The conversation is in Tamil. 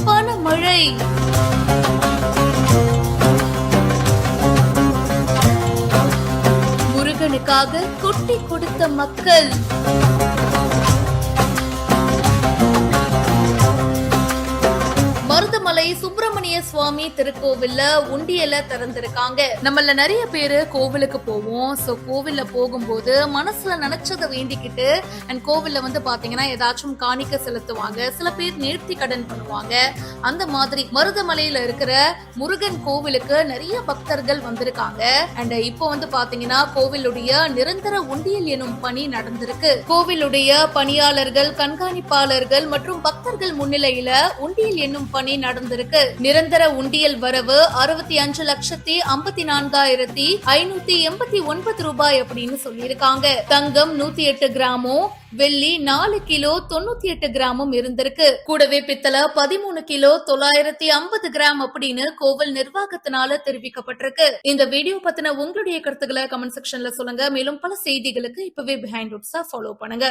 பணமழை. முருகனுக்காக கொட்டி கொடுத்த மக்கள். மருதமலை சுப்பிரமணிய சுவாமி திருக்கோவில்ல உண்டியல திறந்திருக்காங்க. நம்மள நிறைய பேரு கோவிலுக்கு போவோம். கோவில்ல போகும்போது மனசுல நினைச்சதை வேண்டிக்கிட்டு அண்ட் கோவில்ல பாத்தீங்கன்னா ஏதாச்சும் காணிக்க செலுத்துவாங்க. சில பேர் நேர்த்தி கடன் பண்ணுவாங்க. அந்த மாதிரி மருதமலையில இருக்கிற முருகன் கோவிலுக்கு நிறைய பக்தர்கள் வந்திருக்காங்க. அண்ட் இப்போ பாத்தீங்கன்னா கோவிலுடைய நிரந்தர உண்டியல் எனும் பணி நடந்திருக்கு. கோவிலுடைய பணியாளர்கள், கண்காணிப்பாளர்கள் மற்றும் பக்தர்கள் முன்னிலையில உண்டியல் என்னும் பணி நடந்திருக்கு. நிரந்தர உண்டியல் வரவு 65,54,589 ரூபாய் அப்படின்னு சொல்லியிருக்காங்க. தங்கம் 108 கிராமும், வெள்ளி 4 கிலோ 98 கிராமும் இருந்திருக்கு. கூடவே பித்தளை 13 கிலோ 950 கிராம் அப்படின்னு கோவில் நிர்வாகத்தினால தெரிவிக்கப்பட்டிருக்கு. இந்த வீடியோ பத்தின உங்களுடைய கருத்துக்களை கமெண்ட் செக்ஷன்ல சொல்லுங்க. மேலும் பல செய்திகளுக்கு இப்பவே பிஹைண்ட் ரூட்ஸா ஃபாலோ பண்ணுங்க.